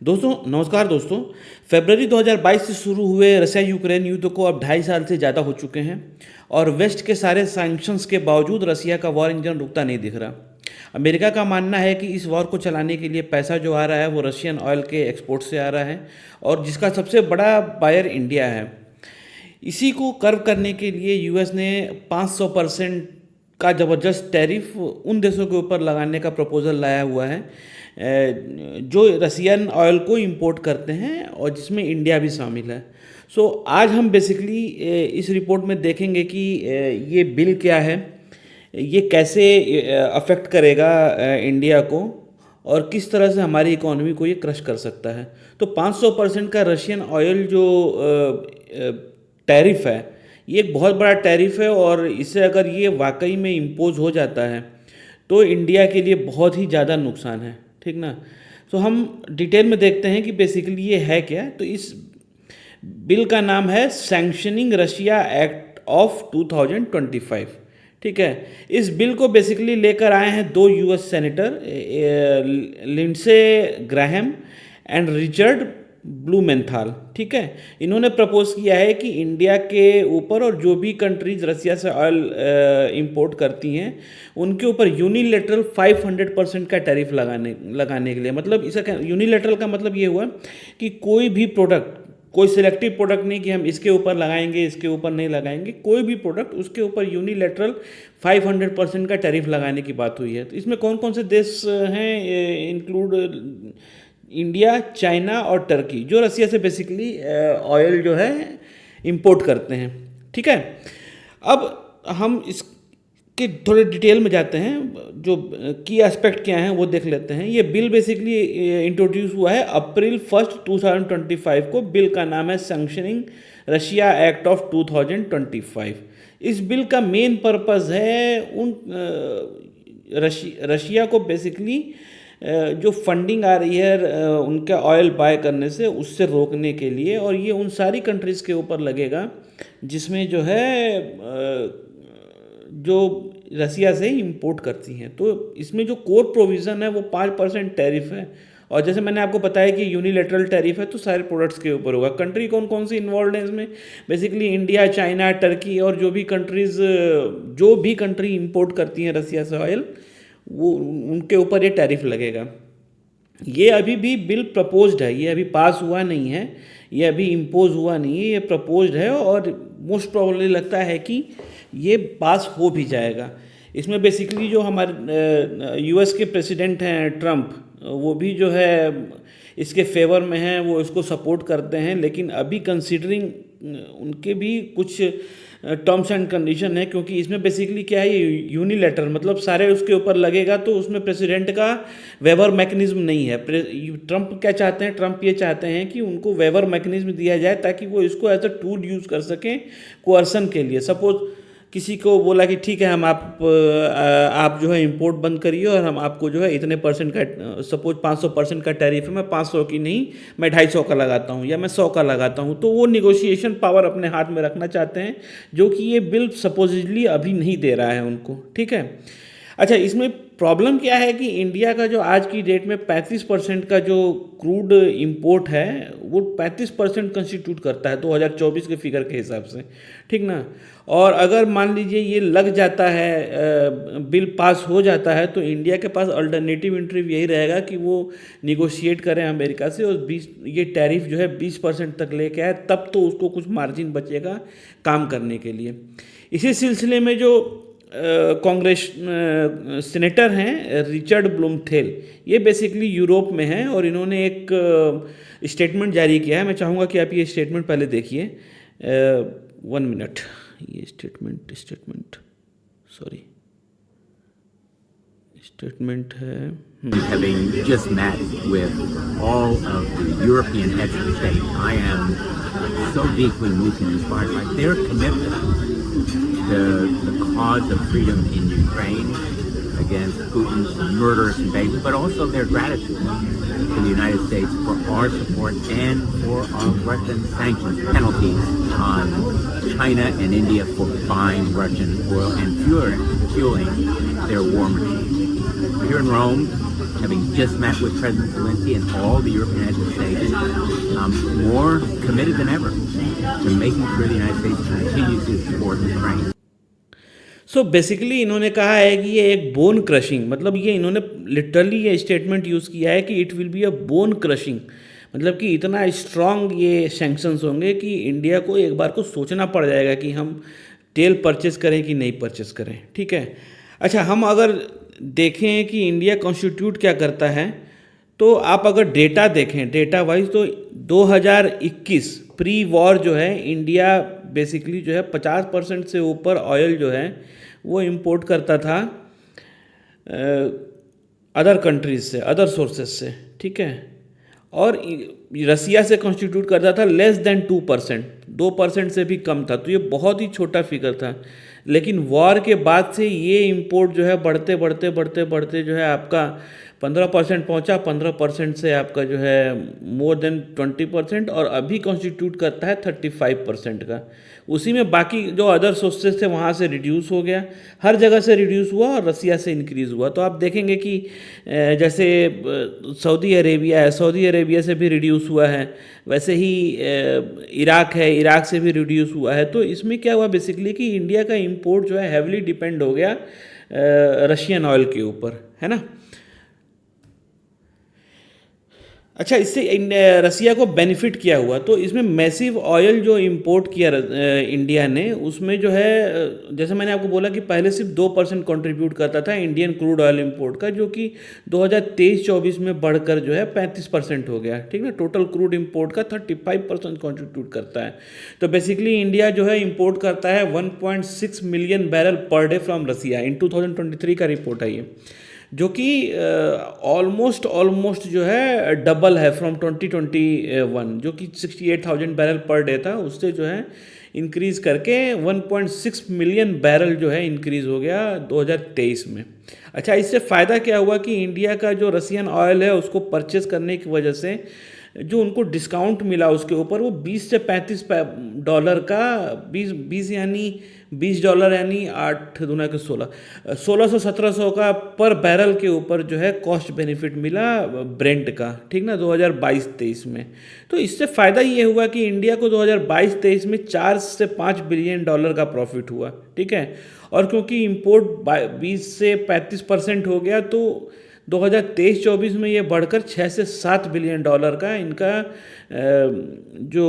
दोस्तों नमस्कार दोस्तों। फरवरी 2022 से शुरू हुए रशिया यूक्रेन युद्ध को अब 2.5 साल से ज़्यादा हो चुके हैं और वेस्ट के सारे सैंक्शंस के बावजूद रशिया का वॉर इंजन रुकता नहीं दिख रहा। अमेरिका का मानना है कि इस वॉर को चलाने के लिए पैसा जो आ रहा है वो रशियन ऑयल के एक्सपोर्ट से आ रहा है और जिसका सबसे बड़ा बायर इंडिया है। इसी को कर्व करने के लिए यूएस ने 500% का ज़बरदस्त टैरिफ उन देशों के ऊपर लगाने का प्रपोजल लाया हुआ है जो रसियन ऑयल को इंपोर्ट करते हैं और जिसमें इंडिया भी शामिल है। सो आज हम बेसिकली इस रिपोर्ट में देखेंगे कि ये बिल क्या है, ये कैसे अफेक्ट करेगा इंडिया को और किस तरह से हमारी इकोनॉमी को ये क्रश कर सकता है। तो 500% का रशियन ऑयल जो टैरिफ है ये एक बहुत बड़ा टैरिफ है और इससे अगर ये वाकई में इम्पोज हो जाता है तो इंडिया के लिए बहुत ही ज़्यादा नुकसान है, ठीक ना। तो हम डिटेल में देखते हैं कि बेसिकली ये है क्या। तो इस बिल का नाम है सैंक्शनिंग रशिया एक्ट ऑफ 2025, ठीक है। इस बिल को बेसिकली लेकर आए हैं दो US senator Lindsey Graham and Richard Blumenthal, ठीक है। इन्होंने प्रपोज किया है कि इंडिया के ऊपर और जो भी कंट्रीज रसिया से ऑयल इंपोर्ट करती हैं उनके ऊपर यूनिलेटरल 500% का टैरिफ लगाने के लिए। मतलब इसका यूनिलेटरल का मतलब ये हुआ कि कोई भी प्रोडक्ट, कोई सिलेक्टिव प्रोडक्ट नहीं कि हम इसके ऊपर लगाएंगे इसके ऊपर नहीं लगाएंगे, कोई भी प्रोडक्ट उसके ऊपर यूनिलेटरल 500% का टैरिफ लगाने की बात हुई है। तो इसमें कौन कौन से देश हैं, इंक्लूड इंडिया, चाइना और टर्की, जो रसिया से बेसिकली ऑयल जो है इंपोर्ट करते हैं, ठीक है। अब हम इसके थोड़े डिटेल में जाते हैं, जो की एस्पेक्ट क्या हैं वो देख लेते हैं। ये बिल बेसिकली इंट्रोड्यूस हुआ है अप्रैल 1, 2025 को। बिल का नाम है सैंक्शनिंग रशिया एक्ट ऑफ 2025। इस बिल का मेन पर्पज़ है उन रशिया को बेसिकली जो फंडिंग आ रही है उनका ऑयल बाय करने से उससे रोकने के लिए, और ये उन सारी कंट्रीज़ के ऊपर लगेगा जिसमें जो है जो रसिया से ही इंपोर्ट करती हैं। तो इसमें जो कोर प्रोविज़न है वो 5% टैरिफ है और जैसे मैंने आपको बताया कि यूनिलेटरल टैरिफ है तो सारे प्रोडक्ट्स के ऊपर होगा। कंट्री कौन कौन सी इन्वॉल्व है इसमें, बेसिकली इंडिया, चाइना, टर्की और जो भी कंट्री इंपोर्ट करती हैं रसिया से ऑयल, वो उनके ऊपर ये टैरिफ लगेगा। ये अभी भी बिल प्रपोज्ड है, ये अभी पास हुआ नहीं है, ये अभी इम्पोज हुआ नहीं है, ये प्रपोज्ड है और मोस्ट प्रोबेबली लगता है कि ये पास हो भी जाएगा। इसमें बेसिकली जो हमारे यूएस के प्रेसिडेंट हैं ट्रंप, वो भी जो है इसके फेवर में हैं, वो इसको सपोर्ट करते हैं, लेकिन अभी कंसीडरिंग उनके भी कुछ टर्म्स एंड कंडीशन है, क्योंकि इसमें बेसिकली क्या है, यूनिलेटर मतलब सारे उसके ऊपर लगेगा तो उसमें प्रेसिडेंट का वेवर मैकेनिज्म नहीं है। ट्रंप क्या चाहते हैं, ट्रंप ये चाहते हैं कि उनको वेवर मैकेनिज्म दिया जाए ताकि वो इसको एज अ टूल यूज़ कर सकें कोअर्सन के लिए। सपोज किसी को बोला कि ठीक है हम आप जो है इंपोर्ट बंद करिए और हम आपको जो है इतने परसेंट का, सपोज 500% का टैरिफ है, मैं 500 की नहीं मैं 250 का लगाता हूँ या मैं 100 का लगाता हूँ, तो वो निगोशिएशन पावर अपने हाथ में रखना चाहते हैं, जो कि ये बिल सपोजिटली अभी नहीं दे रहा है उनको, ठीक है। अच्छा, इसमें प्रॉब्लम क्या है कि इंडिया का जो आज की डेट में 35% का जो क्रूड इंपोर्ट है वो 35% कंस्टिट्यूट करता है 2024 के फिगर के हिसाब से, ठीक ना। और अगर मान लीजिए ये लग जाता है, बिल पास हो जाता है, तो इंडिया के पास अल्टरनेटिव इंटरव्यू यही रहेगा कि वो निगोशिएट करें अमेरिका से और ये टैरिफ जो है 20% तक लेके आए, तब तो उसको कुछ मार्जिन बचेगा काम करने के लिए। इसी सिलसिले में जो कांग्रेस सीनेटर हैं रिचर्ड ब्लूमेंथेल, ये बेसिकली यूरोप में हैं और इन्होंने एक स्टेटमेंट जारी किया है। मैं चाहूँगा कि आप ये स्टेटमेंट पहले देखिए। 1 मिनट, ये स्टेटमेंट है Having just met with all of the European heads of state, I am so deeply moved and inspired by their commitment to the cause of freedom in Ukraine against Putin's murderous invasion, but also their gratitude to the United States for our support and for our Russian sanctions penalties on China and India for buying Russian oil and fueling their war machine. Here in Rome, having just met with President Zelensky and all the European heads of state, more committed than ever to making sure the United States continues to support Ukraine. So basically इन्होंने कहा है कि ये एक bone crushing, मतलब ये इन्होंने literally ये स्टेटमेंट यूज़ किया है कि it will be a bone crushing, मतलब कि इतना स्ट्रॉन्ग ये सैंक्शंस होंगे कि इंडिया को एक बार को सोचना पड़ जाएगा कि हम तेल परचेस करें कि नहीं परचेस करें। ठीक है, अच्छा हम अगर देखें कि इंडिया कॉन्स्टिट्यूट क्या करता है, तो आप अगर डेटा देखें डेटा वाइज, तो 2021 प्री वॉर जो है इंडिया बेसिकली जो है 50% से ऊपर ऑयल जो है वो इंपोर्ट करता था अदर कंट्रीज से, अदर सोर्सेज से। ठीक है, और रसिया से कॉन्स्टिट्यूट करता था लेस देन 2%, 2% से भी कम था, तो ये बहुत ही छोटा फिगर था। लेकिन वॉर के बाद से ये इंपोर्ट जो है बढ़ते बढ़ते बढ़ते बढ़ते जो है आपका 15% पहुंचा, 15% से आपका जो है मोर देन 20%, और अभी कॉन्स्टिट्यूट करता है 35% का। उसी में बाकी जो अदर सोर्सेज थे वहाँ से रिड्यूस हो गया, हर जगह से रिड्यूस हुआ और रसिया से इंक्रीज़ हुआ। तो आप देखेंगे कि जैसे सऊदी अरेबिया है, सऊदी अरेबिया से भी रिड्यूस हुआ है, वैसे ही इराक है, इराक से भी रिड्यूस हुआ है। तो इसमें क्या हुआ बेसिकली कि इंडिया का इंपोर्ट जो है हैवली डिपेंड हो गया रशियन ऑयल के ऊपर, है ना। अच्छा, इससे रसिया को बेनिफिट क्या हुआ, तो इसमें मैसिव ऑयल जो इंपोर्ट किया इंडिया ने, उसमें जो है जैसे मैंने आपको बोला कि पहले सिर्फ 2% कंट्रीब्यूट करता था इंडियन क्रूड ऑयल इंपोर्ट का, जो कि 2023-24 में बढ़कर जो है 35% हो गया। ठीक ना, टोटल क्रूड इंपोर्ट का 35% कंट्रीब्यूट करता है। तो बेसिकली इंडिया जो है इंपोर्ट करता है 1.6 million barrel per day from Russia. In 2023 का रिपोर्ट है ये, जो कि ऑलमोस्ट जो है डबल है फ्रॉम 2021, जो कि 68,000 बैरल पर डे था, उससे जो है इंक्रीज़ करके 1.6 मिलियन बैरल जो है इंक्रीज़ हो गया 2023 में। अच्छा, इससे फ़ायदा क्या हुआ कि इंडिया का जो रसियन ऑयल है उसको परचेस करने की वजह से जो उनको डिस्काउंट मिला उसके ऊपर, वो 20 से 35 डॉलर का, 20 यानी $20 यानी 8 दूना के 1600-1700 का पर बैरल के ऊपर जो है कॉस्ट बेनिफिट मिला ब्रेंट का। ठीक ना, 2022-23 में। तो इससे फ़ायदा ये हुआ कि इंडिया को 2022-23 में 4 से 5 बिलियन डॉलर का प्रॉफिट हुआ। ठीक है, और क्योंकि इंपोर्ट 20 से 35% हो गया, तो 2023-24 में ये बढ़कर 6 से 7 बिलियन डॉलर का इनका जो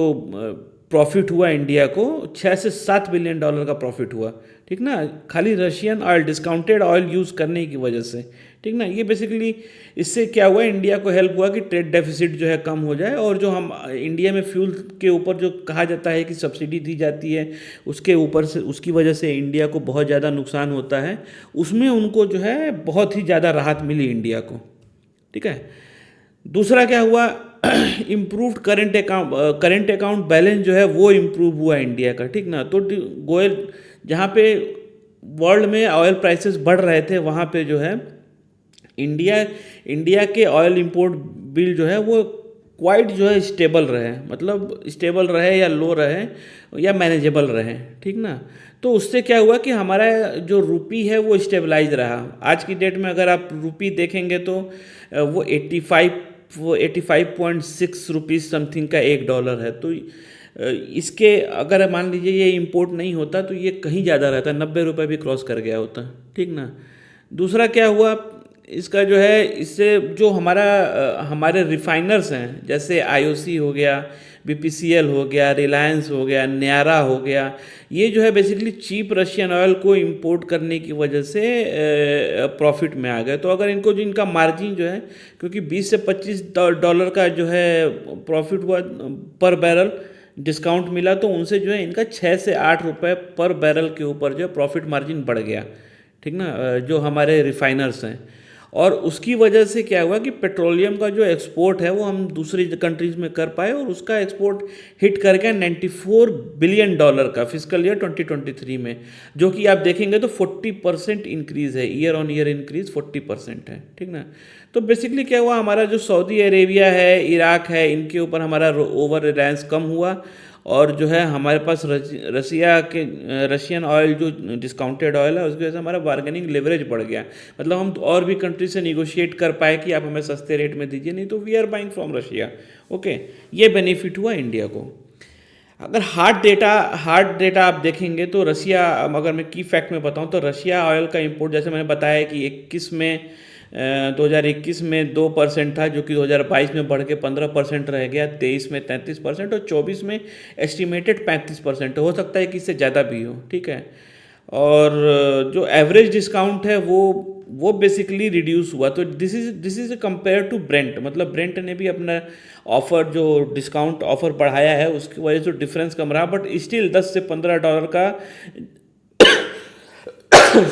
प्रॉफिट हुआ इंडिया को, 6 से 7 बिलियन डॉलर का प्रॉफिट हुआ। ठीक ना, खाली Russian oil, discounted oil use करने की वजह से। ठीक ना, ये बेसिकली इससे क्या हुआ, इंडिया को हेल्प हुआ कि ट्रेड डेफिसिट जो है कम हो जाए, और जो हम इंडिया में फ्यूल के ऊपर जो कहा जाता है कि सब्सिडी दी जाती है, उसके ऊपर से, उसकी वजह से इंडिया को बहुत ज़्यादा नुकसान होता है, उसमें उनको जो है बहुत ही ज़्यादा राहत मिली इंडिया को। ठीक है, दूसरा क्या हुआ, इम्प्रूव्ड करंट अकाउंट बैलेंस जो है वो इम्प्रूव हुआ इंडिया का। ठीक ना, तो गोयल जहाँ पे वर्ल्ड में ऑयल प्राइसेस बढ़ रहे थे, वहाँ पे जो है इंडिया के ऑयल इंपोर्ट बिल जो है वो क्वाइट जो है स्टेबल रहे, मतलब स्टेबल रहे या लो रहे या मैनेजेबल रहे। ठीक ना, तो उससे क्या हुआ कि हमारा जो रुपी है वो स्टेबलाइज रहा। आज की डेट में अगर आप रुपी देखेंगे तो वो 85.6 रुपीज़ समथिंग का $1 है। तो इसके अगर मान लीजिए ये इंपोर्ट नहीं होता तो ये कहीं ज़्यादा रहता, 90 रुपये भी क्रॉस कर गया होता। ठीक ना, दूसरा क्या हुआ इसका जो है, इससे जो हमारे रिफाइनर्स हैं, जैसे IOC हो गया, BPCL हो गया, रिलायंस हो गया, न्यारा हो गया, ये जो है बेसिकली चीप रशियन ऑयल को इंपोर्ट करने की वजह से प्रॉफिट में आ गए। तो अगर इनको जो इनका मार्जिन जो है, क्योंकि 20 से 25 डॉलर का जो है प्रॉफिट हुआ पर बैरल, डिस्काउंट मिला, तो उनसे जो है इनका 6 से 8 रुपये पर बैरल के ऊपर जो है प्रॉफिट मार्जिन बढ़ गया। ठीक ना, जो हमारे रिफाइनर्स हैं, और उसकी वजह से क्या हुआ कि पेट्रोलियम का जो एक्सपोर्ट है वो हम दूसरी कंट्रीज़ में कर पाए, और उसका एक्सपोर्ट हिट कर गया $94 बिलियन का फिस्कल ईयर 2023 में, जो कि आप देखेंगे तो 40% इंक्रीज़ है, ईयर ऑन ईयर इंक्रीज़ 40% है। ठीक ना, तो बेसिकली क्या हुआ, हमारा जो सऊदी अरेबिया है, इराक है, इनके ऊपर हमारा ओवर रिलायंस कम हुआ, और जो है हमारे पास रशियन ऑयल जो डिस्काउंटेड ऑयल है उसकी वजह से हमारा बार्गेनिंग लेवरेज बढ़ गया, मतलब हम और भी कंट्री से निगोशिएट कर पाए कि आप हमें सस्ते रेट में दीजिए, नहीं तो we are buying from Russia. Okay, ये बेनिफिट हुआ इंडिया को। अगर हार्ड डेटा आप देखेंगे तो रशिया, अगर मैं की फैक्ट में बताऊं तो रशिया ऑयल का इंपोर्ट, जैसे मैंने बताया कि 2021 में 2% था, जो कि 2022 में बढ़ के 15% रह गया, 23 में 33% और 24 में एस्टिमेटेड 35% हो सकता है कि इससे ज़्यादा भी हो, ठीक है। और जो एवरेज डिस्काउंट है वो बेसिकली रिड्यूस हुआ। तो this is compare to Brent, मतलब ब्रेंट ने भी अपना ऑफ़र, जो डिस्काउंट ऑफ़र बढ़ाया है उसकी वजह से डिफरेंस कम रहा, बट स्टिल 10 से 15 डॉलर का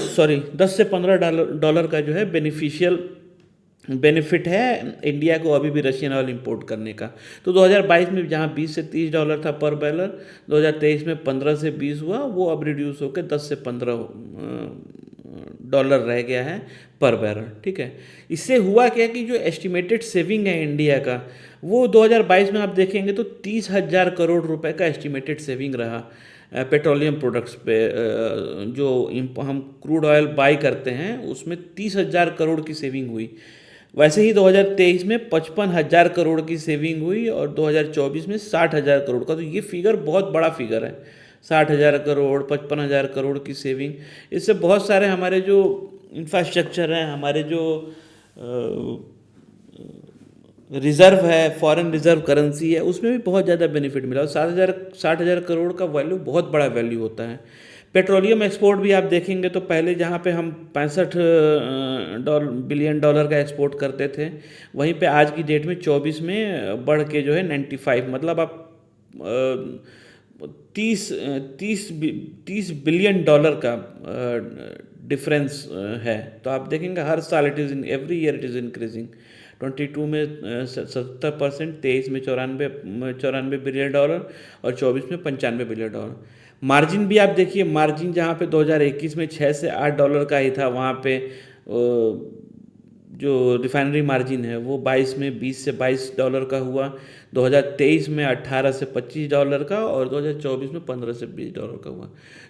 सॉरी 10 से 15 डॉलर का जो है बेनिफिट है इंडिया को अभी भी रशियन ऑयल इंपोर्ट करने का। तो 2022 में जहाँ 20 से 30 डॉलर था पर बैरल, 2023 में 15 से 20 हुआ, वो अब रिड्यूस होकर 10 से 15 डॉलर रह गया है पर बैरल, ठीक है। इससे हुआ क्या कि जो एस्टिमेटेड सेविंग है इंडिया का, वो 2022 में आप देखेंगे तो 30,000 करोड़ रुपए का एस्टिमेटेड सेविंग रहा पेट्रोलियम प्रोडक्ट्स पे। जो हम क्रूड ऑयल बाई करते हैं उसमें 30,000 करोड़ की सेविंग हुई। वैसे ही 2023 में 55,000 करोड़ की सेविंग हुई और 2024 में 60,000 करोड़ का। तो ये फिगर बहुत बड़ा फिगर है, 60,000 करोड़, 55,000 करोड़ की सेविंग। इससे बहुत सारे हमारे जो इंफ्रास्ट्रक्चर हैं, हमारे जो रिज़र्व है, फॉरेन रिज़र्व करेंसी है, उसमें भी बहुत ज़्यादा बेनिफिट मिला। और 60,000 करोड़ का वैल्यू बहुत बड़ा वैल्यू होता है। पेट्रोलियम एक्सपोर्ट भी आप देखेंगे तो पहले जहाँ पे हम 65 बिलियन डॉलर का एक्सपोर्ट करते थे, वहीं पे आज की डेट में 24 में बढ़ के जो है 95, मतलब आप 30 बिलियन डॉलर का डिफरेंस है। तो आप देखेंगे हर साल every year it is increasing. 22 में 70%, 23 में 94 बिलियन डॉलर और 24 में 95 बिलियन डॉलर। मार्जिन भी आप देखिए, मार्जिन जहाँ पे 2021 में 6 से 8 डॉलर का ही था, वहाँ पे जो रिफाइनरी मार्जिन है वो 22 में 20 से 22 डॉलर का हुआ, 2023 में 18 से 25 डॉलर का और 2024 में 15 से 20 डॉलर का हुआ।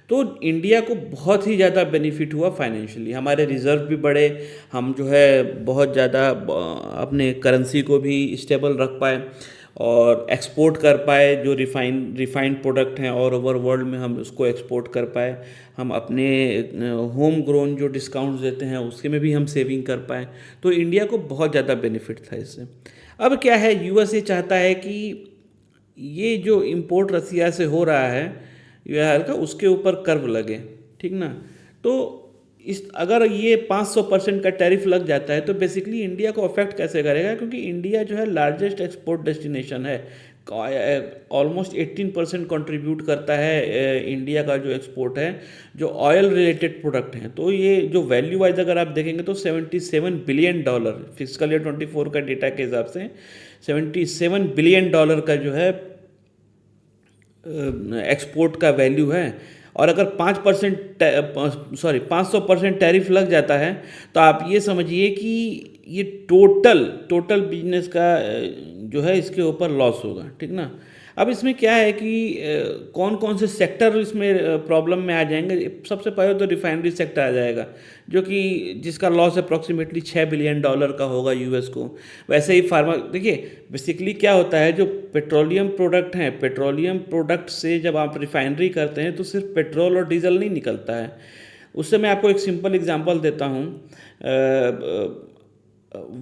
तो इंडिया को बहुत ही ज़्यादा बेनिफिट हुआ फाइनेंशियली। हमारे रिज़र्व भी बढ़े, हम जो है बहुत ज़्यादा अपने करेंसी को भी स्टेबल रख पाए और एक्सपोर्ट कर पाए। जो रिफाइंड प्रोडक्ट हैं और ओवर वर्ल्ड में हम उसको एक्सपोर्ट कर पाए। हम अपने होम ग्रोन जो डिस्काउंट्स देते हैं उसके में भी हम सेविंग कर पाए। तो इंडिया को बहुत ज़्यादा बेनिफिट था इससे। अब क्या है, यूएसए चाहता है कि ये जो इंपोर्ट रसिया से हो रहा है यूएस का, उसके ऊपर कर्व लगे, ठीक ना। तो अगर ये 500% का टैरिफ लग जाता है तो बेसिकली इंडिया को अफेक्ट कैसे करेगा, क्योंकि इंडिया जो है लार्जेस्ट एक्सपोर्ट डेस्टिनेशन है। ऑलमोस्ट 18% कंट्रीब्यूट करता है इंडिया का जो एक्सपोर्ट है, जो ऑयल रिलेटेड प्रोडक्ट हैं। तो ये जो वैल्यू वाइज अगर आप देखेंगे तो 77 बिलियन डॉलर फिजिकल ईयर 24 का डेटा के हिसाब से 77 बिलियन डॉलर का जो है एक्सपोर्ट का वैल्यू है। और अगर 500% टैरिफ लग जाता है तो आप ये समझिए कि ये टोटल बिजनेस का जो है इसके ऊपर लॉस होगा, ठीक ना। अब इसमें क्या है कि कौन कौन से सेक्टर इसमें प्रॉब्लम में आ जाएंगे। सबसे पहले तो रिफाइनरी सेक्टर आ जाएगा, जो कि जिसका लॉस अप्रॉक्सीमेटली 6 बिलियन डॉलर का होगा यूएस को। वैसे ही फार्मा, देखिए बेसिकली क्या होता है, जो पेट्रोलियम प्रोडक्ट हैं, पेट्रोलियम प्रोडक्ट से जब आप रिफाइनरी करते हैं तो सिर्फ पेट्रोल और डीजल नहीं निकलता है। उससे मैं आपको एक सिंपल एग्जांपल देता हूँ।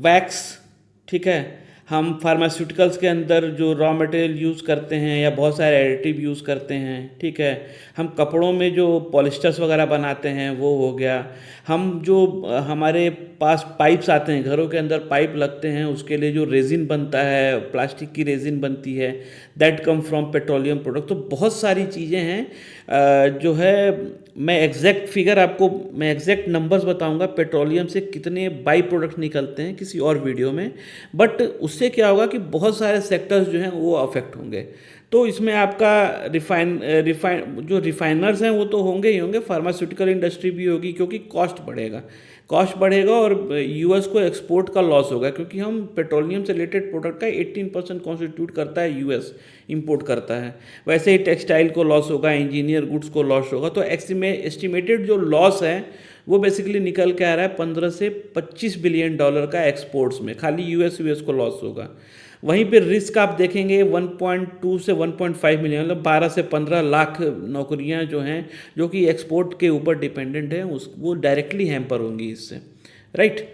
वैक्स, ठीक है, हम फार्मास्यूटिकल्स के अंदर जो रॉ मटेरियल यूज़ करते हैं या बहुत सारे एडिटिव यूज़ करते हैं, ठीक है। हम कपड़ों में जो पॉलिस्टर्स वगैरह बनाते हैं वो हो गया। हम जो हमारे पास पाइप्स आते हैं, घरों के अंदर पाइप लगते हैं, उसके लिए जो रेजिन बनता है, प्लास्टिक की रेजिन बनती है, that come from petroleum product. तो बहुत सारी चीज़ें हैं जो है, मैं एग्जैक्ट नंबर्स बताऊंगा पेट्रोलियम से कितने बाई प्रोडक्ट निकलते हैं किसी और वीडियो में। बट उससे क्या होगा कि बहुत सारे सेक्टर्स जो हैं वो अफेक्ट होंगे। तो इसमें आपका रिफाइनर्स हैं वो तो होंगे ही होंगे, फार्मास्यूटिकल इंडस्ट्री भी होगी क्योंकि कॉस्ट बढ़ेगा। कॉस्ट बढ़ेगा और यूएस को एक्सपोर्ट का लॉस होगा, क्योंकि हम पेट्रोलियम से रिलेटेड प्रोडक्ट का 18% कॉन्स्टिट्यूट करता है यूएस, इंपोर्ट करता है। वैसे ही टेक्सटाइल को लॉस होगा, इंजीनियर गुड्स को लॉस होगा। तो एस्टिमेटेड जो लॉस है वो बेसिकली निकल के आ रहा है 15 से 25 बिलियन डॉलर का एक्सपोर्ट्स में, खाली यूएस को लॉस होगा। वहीं पे रिस्क आप देखेंगे 1.2 से 1.5 मिलियन, मतलब 12 से 15 लाख नौकरियां जो हैं, जो कि एक्सपोर्ट के ऊपर डिपेंडेंट हैं, उस वो डायरेक्टली हैम्पर होंगी इससे, राइट।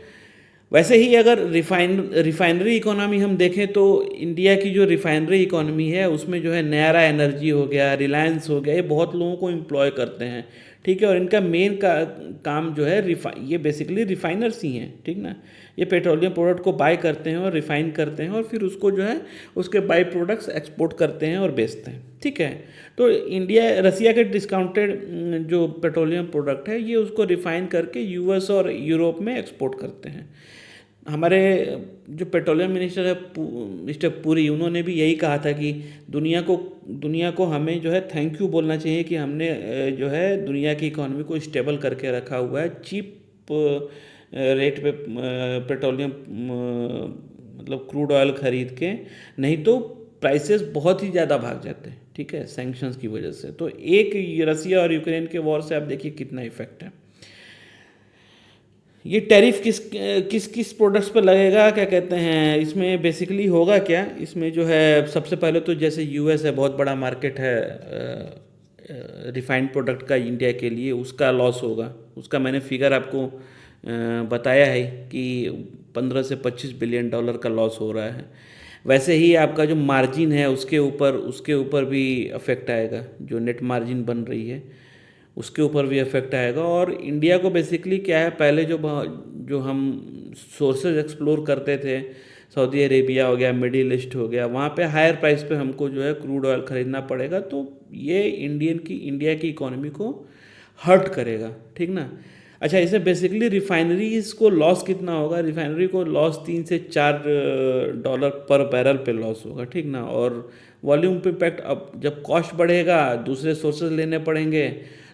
वैसे ही अगर रिफाइनरी इकोनॉमी हम देखें तो इंडिया की जो रिफाइनरी इकोनॉमी है उसमें जो है नयारा एनर्जी हो गया, रिलायंस हो गया, ये बहुत लोगों को एम्प्लॉय करते हैं, ठीक है। और इनका मेन काम जो है ये बेसिकली रिफाइनर्स ही हैं, ठीक ना। ये पेट्रोलियम प्रोडक्ट को बाय करते हैं और रिफाइन करते हैं और फिर उसको जो है उसके बाई प्रोडक्ट्स एक्सपोर्ट करते हैं और बेचते हैं, ठीक है। तो रसिया के डिस्काउंटेड जो पेट्रोलियम प्रोडक्ट है ये उसको रिफाइन करके यूएस और यूरोप में एक्सपोर्ट करते हैं। हमारे जो पेट्रोलियम मिनिस्टर है मिस्टर पुरी, उन्होंने भी यही कहा था कि दुनिया को हमें जो है थैंक यू बोलना चाहिए कि हमने जो है दुनिया की इकोनॉमी को स्टेबल करके रखा हुआ है, चीप रेट पे पेट्रोलियम मतलब क्रूड ऑयल ख़रीद के, नहीं तो प्राइसेस बहुत ही ज़्यादा भाग जाते हैं, ठीक है, सैंक्शंस की वजह से। तो एक रसिया और यूक्रेन के वॉर से आप देखिए कितना इफेक्ट है। ये टैरिफ किस प्रोडक्ट्स पर लगेगा, क्या कहते हैं, इसमें बेसिकली होगा क्या, इसमें जो है सबसे पहले तो जैसे यूएस है, बहुत बड़ा मार्केट है रिफाइंड प्रोडक्ट का इंडिया के लिए, उसका लॉस होगा। उसका मैंने फिगर आपको बताया है कि 15 से 25 बिलियन डॉलर का लॉस हो रहा है। वैसे ही आपका जो मार्जिन है उसके ऊपर भी अफेक्ट आएगा, जो नेट मार्जिन बन रही है उसके ऊपर भी इफेक्ट आएगा। और इंडिया को बेसिकली क्या है, पहले जो हम सोर्सेज एक्सप्लोर करते थे, सऊदी अरेबिया हो गया, मिडिल ईस्ट हो गया, वहाँ पे हायर प्राइस पे हमको जो है क्रूड ऑयल ख़रीदना पड़ेगा। तो ये इंडिया की इकोनॉमी को हर्ट करेगा, ठीक ना। अच्छा, इसे बेसिकली रिफाइनरीज को लॉस कितना होगा, रिफाइनरी को लॉस $3 से $4 पर बैरल पे लॉस होगा, ठीक ना। और वॉल्यूम पे इम्पैक्ट, अब जब कॉस्ट बढ़ेगा दूसरे सोर्सेज लेने पड़ेंगे,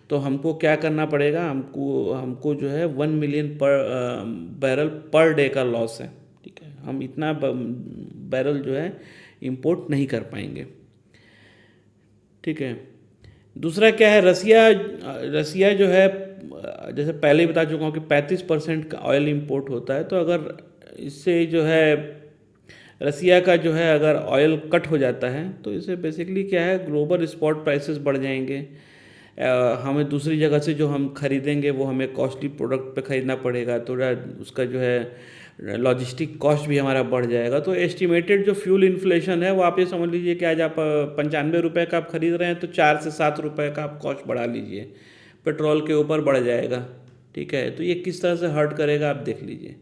तो हमको क्या करना पड़ेगा, हमको जो है 1 मिलियन बैरल पर डे का लॉस है, ठीक है। हम इतना बैरल जो है इंपोर्ट नहीं कर पाएंगे, ठीक है। दूसरा क्या है, रसिया जो है, जैसे पहले ही बता चुका हूँ कि 35% का ऑयल इंपोर्ट होता है। तो अगर इससे जो है रसिया का जो है अगर ऑयल कट हो जाता है तो इससे बेसिकली क्या है, ग्लोबल स्पॉट प्राइसेस बढ़ जाएंगे। हमें दूसरी जगह से जो हम खरीदेंगे वो हमें कॉस्टली प्रोडक्ट पे ख़रीदना पड़ेगा, तो उसका जो है लॉजिस्टिक कॉस्ट भी हमारा बढ़ जाएगा। तो एस्टिमेटेड जो फ्यूल इन्फ्लेशन है वो आप ये समझ लीजिए कि आज आप 95 रुपये का आप खरीद रहे हैं तो 4 से 7 रुपये का आप कॉस्ट बढ़ा लीजिए, पेट्रोल के ऊपर बढ़ जाएगा, ठीक है। तो ये किस तरह से हर्ट करेगा आप देख लीजिए।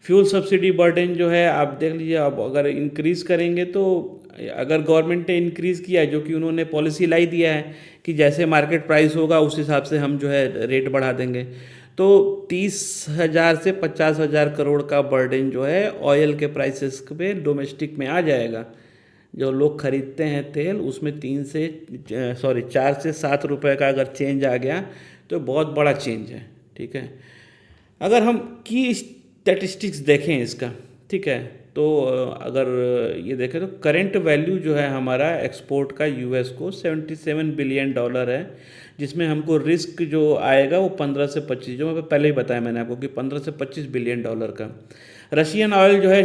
फ्यूल सब्सिडी बर्डन जो है आप देख लीजिए, आप अगर इंक्रीज़ करेंगे तो अगर गवर्नमेंट ने इंक्रीज़ किया है, जो कि उन्होंने पॉलिसी लाई दिया है कि जैसे मार्केट प्राइस होगा उस हिसाब से हम जो है रेट बढ़ा देंगे, तो 30,000 से 50,000 करोड़ का बर्डन जो है ऑयल के प्राइसेस पे डोमेस्टिक में आ जाएगा। जो लोग खरीदते हैं तेल उसमें 4 से 7 रुपए का अगर चेंज आ गया तो बहुत बड़ा चेंज है, ठीक है। अगर हम की स्टैटिस्टिक्स देखें इसका, ठीक है, तो अगर ये देखें तो करेंट वैल्यू जो है हमारा एक्सपोर्ट का यूएस को $77 बिलियन है, जिसमें हमको रिस्क जो आएगा वो 15 से 25, जो मैं पहले ही बताया मैंने आपको कि 15 से 25 बिलियन डॉलर का। रशियन ऑयल जो है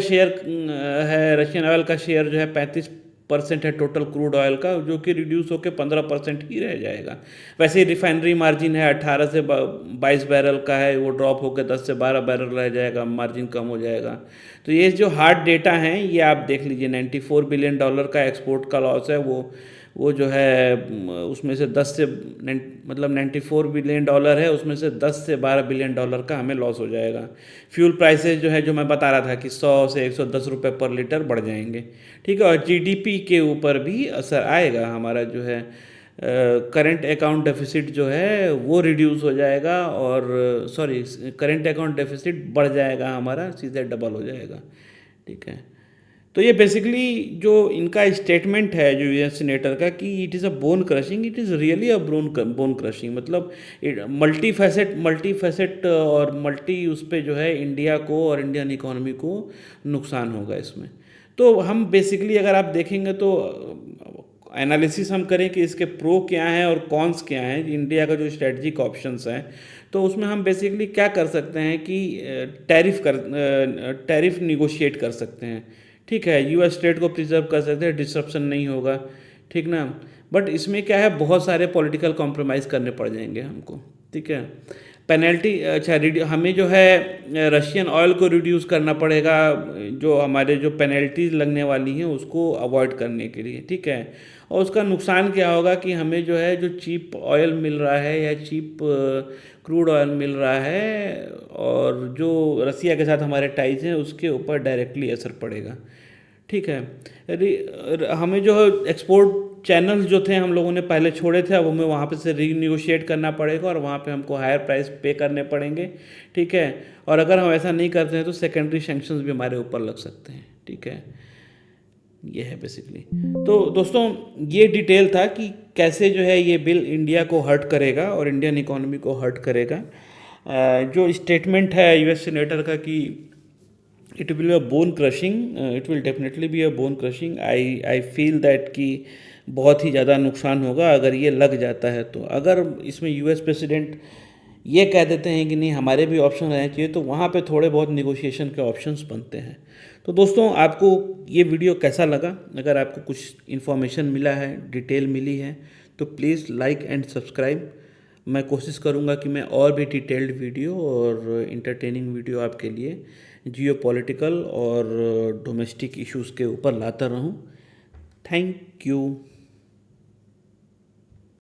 रशियन ऑयल का शेयर जो है 35% है टोटल क्रूड ऑयल का, जो कि रिड्यूस होकर 15% ही रह जाएगा। वैसे ही रिफाइनरी मार्जिन है 18 से 22 बैरल का है, वो ड्रॉप होकर 10 से 12 बैरल रह जाएगा, मार्जिन कम हो जाएगा। तो ये जो हार्ड डेटा हैं ये आप देख लीजिए, $94 बिलियन का एक्सपोर्ट का लॉस है, वो जो है उसमें से 10 से मतलब $94 बिलियन है, उसमें से 10 से 12 बिलियन डॉलर का हमें लॉस हो जाएगा। फ्यूल प्राइसेस जो है, जो मैं बता रहा था कि 100 से 110 रुपये पर लीटर बढ़ जाएंगे, ठीक है। और जीडीपी के ऊपर भी असर आएगा, हमारा जो है करंट अकाउंट डेफिसिट जो है वो रिड्यूस हो जाएगा, और करंट अकाउंट डेफिसिट बढ़ जाएगा हमारा, सीधे डबल हो जाएगा, ठीक है। तो ये बेसिकली जो इनका स्टेटमेंट है जो यूएस सीनेटर का कि it is a bone crushing, it is really a bone crushing, मतलब मल्टी फैसेट और मल्टी उस पे जो है इंडिया को और इंडियन इकोनॉमी को नुकसान होगा इसमें। तो हम बेसिकली अगर आप देखेंगे तो एनालिसिस हम करें कि इसके प्रो क्या हैं और कॉन्स क्या हैं, इंडिया का जो स्ट्रेटजिक ऑप्शंस हैं, तो उसमें हम बेसिकली क्या कर सकते हैं कि टैरिफ निगोशिएट कर सकते हैं, ठीक है, यूएस ट्रेड को प्रिजर्व कर सकते हैं, डिसरप्शन नहीं होगा, ठीक ना। बट इसमें क्या है, बहुत सारे पॉलिटिकल कॉम्प्रोमाइज़ करने पड़ जाएंगे हमको, ठीक है। पेनल्टी, अच्छा, हमें जो है रशियन ऑयल को रिड्यूस करना पड़ेगा, जो हमारे जो पेनल्टीज लगने वाली हैं उसको अवॉइड करने के लिए, ठीक है। और उसका नुकसान क्या होगा कि हमें जो है जो चीप ऑयल मिल रहा है या चीप क्रूड ऑयल मिल रहा है और जो रसिया के साथ हमारे टाइज हैं उसके ऊपर डायरेक्टली असर पड़ेगा, ठीक है। हमें जो एक्सपोर्ट चैनल्स जो थे हम लोगों ने पहले छोड़े थे, अब हमें वहाँ पे से रीनिगोशिएट करना पड़ेगा और वहाँ पे हमको हायर प्राइस पे करने पड़ेंगे, ठीक है। और अगर हम ऐसा नहीं करते हैं तो सेकेंडरी सैंक्शंस भी हमारे ऊपर लग सकते हैं, ठीक है। ये है बेसिकली। तो दोस्तों ये डिटेल था कि कैसे जो है ये बिल इंडिया को हर्ट करेगा और इंडियन इकोनॉमी को हर्ट करेगा। जो स्टेटमेंट है यूएस सीनेटर का कि it will be a bone crushing, it will definitely be a bone crushing, I feel that कि बहुत ही ज़्यादा नुकसान होगा अगर ये लग जाता है। तो अगर इसमें यूएस प्रेसिडेंट ये कह देते हैं कि नहीं हमारे भी ऑप्शन रहने चाहिए, तो वहाँ पे थोड़े बहुत निगोशिएशन के ऑप्शंस बनते हैं। तो दोस्तों आपको ये वीडियो कैसा लगा? अगर आपको कुछ इन्फॉर्मेशन मिला है, डिटेल मिली है, तो प्लीज़ लाइक एंड सब्सक्राइब। मैं कोशिश करूँगा कि मैं और भी डिटेल्ड वीडियो और इंटरटेनिंग वीडियो आपके लिए जियो पॉलिटिकल और डोमेस्टिक इश्यूज़ के ऊपर लाता रहूँ। Thank you.